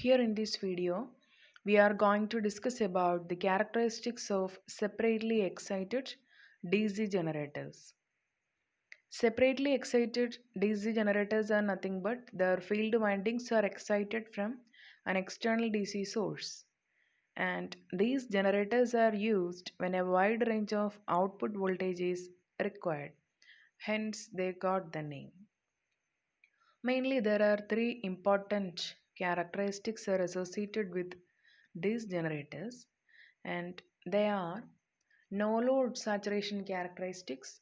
Here in this video, we are going to discuss about the characteristics of separately excited DC generators. Separately excited DC generators are nothing but their field windings are excited from an external DC source. And these generators are used when a wide range of output voltage is required. Hence, they got the name. Mainly, there are three important characteristics are associated with these generators, and they are no load saturation characteristics,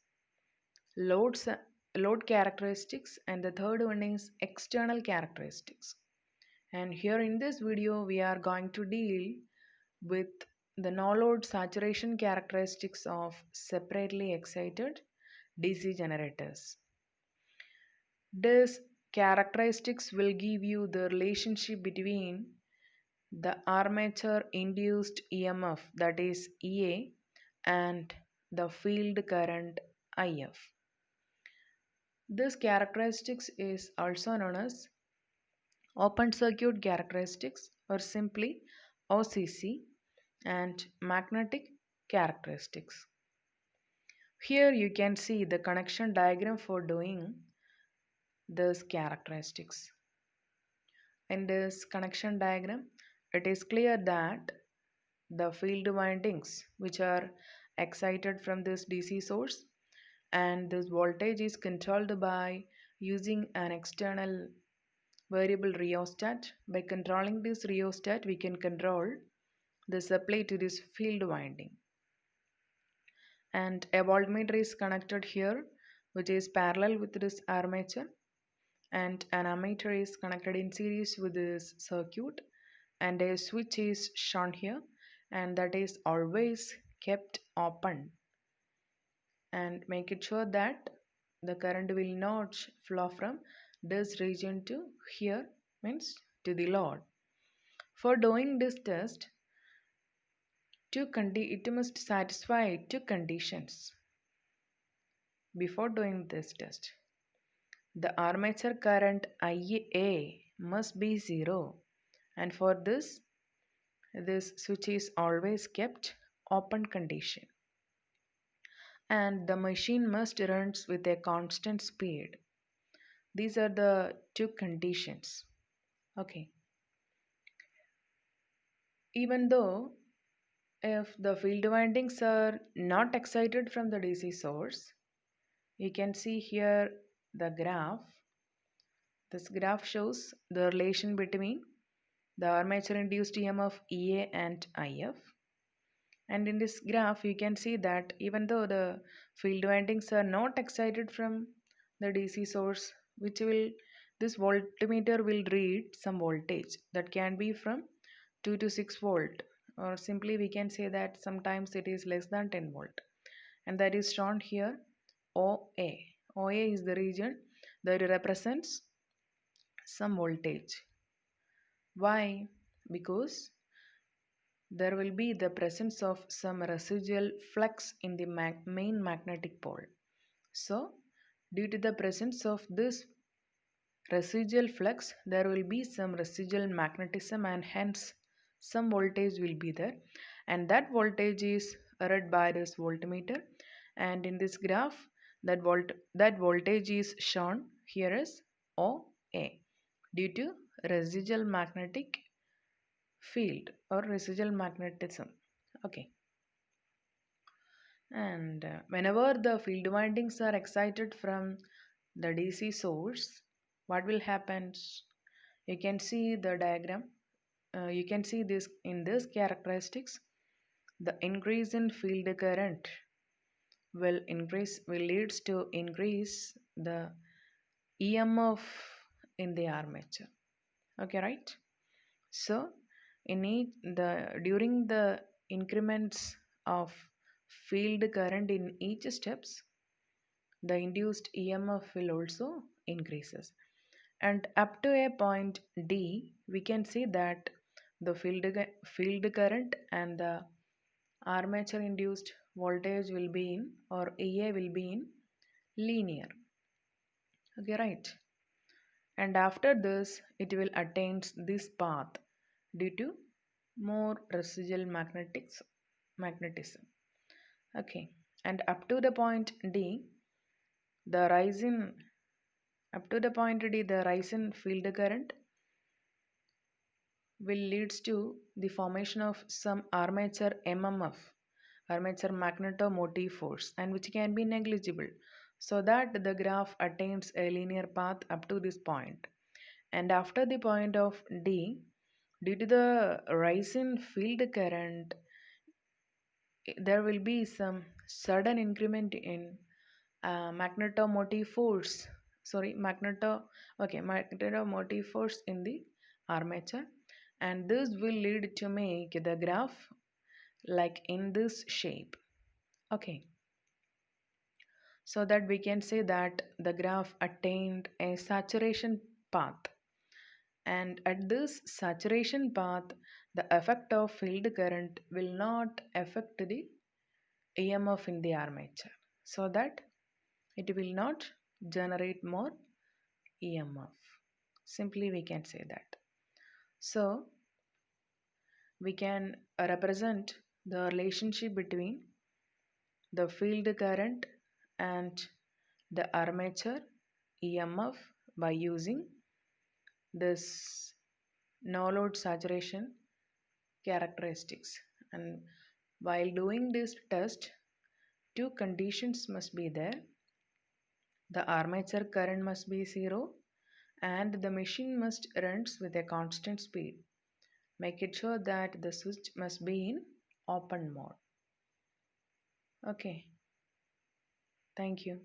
load, sa- load characteristics, and the third one is external characteristics. And here in this video, we are going to deal with the no load saturation characteristics of separately excited DC generators. These characteristics will give you the relationship between the armature induced EMF, that is EA, and the field current IF. This characteristics is also known as open circuit characteristics or simply OCC, and magnetic characteristics. Here you can see the connection diagram for doing these characteristics. In this connection diagram, it is clear that the field windings which are excited from this DC source, and this voltage is controlled by using an external variable rheostat. By controlling this rheostat, we can control the supply to this field winding. And a voltmeter is connected here, which is parallel with this armature, and an ammeter is connected in series with this circuit, and a switch is shown here, and that is always kept open, and make it sure that the current will not flow from this region to here, means to the load. For doing this test, it must satisfy two conditions. Before doing this test, the armature current IA must be 0, and for this switch is always kept open condition, and the machine must run with a constant speed. These are the two conditions. Okay. Even though if the field windings are not excited from the DC source, you can see here the graph. This graph shows the relation between the armature induced EMF EA and IF. And in this graph, you can see that even though the field windings are not excited from the DC source, this voltmeter will read some voltage that can be from 2 to 6 volt, or simply we can say that sometimes it is less than 10 volt, and that is shown here OA. OA is the region that represents some voltage. Why? Because there will be the presence of some residual flux in the main magnetic pole. So, due to the presence of this residual flux, there will be some residual magnetism, and hence some voltage will be there, and that voltage is read by this voltmeter. And in this graph, that voltage is shown here as OA due to residual magnetic field or residual magnetism. Okay. And whenever the field windings are excited from the DC source, what will happen? You can see the diagram. You can see this in this characteristics. The increase in field current will leads to increase the EMF in the armature. Okay, right? So during the increments of field current in each steps, the induced EMF will also increases, and up to a point D, we can see that the field current and the armature induced voltage will be in, or EA will be in, linear. Okay, right? And after this, it will attain this path, due to more residual magnetism. Okay, and up to the point D, the rise in up to the point D, the rise in field current will leads to the formation of some armature MMF, armature magnetomotive force, and which can be negligible, so that the graph attains a linear path up to this point. And after the point of D, due to the rise in field current, there will be some sudden increment in magnetomotive force. Sorry, magnetomotive force in the armature, and this will lead to make the graph like in this shape. Okay, so that we can say that the graph attained a saturation path, and at this saturation path the effect of field current will not affect the EMF in the armature, so that it will not generate more EMF. Simply we can say that. So we can represent the relationship between the field current and the armature EMF by using this no load saturation characteristics. And while doing this test, two conditions must be there. The armature current must be zero and the machine must run with a constant speed. Make it sure that the switch must be in open mode. Okay, thank you.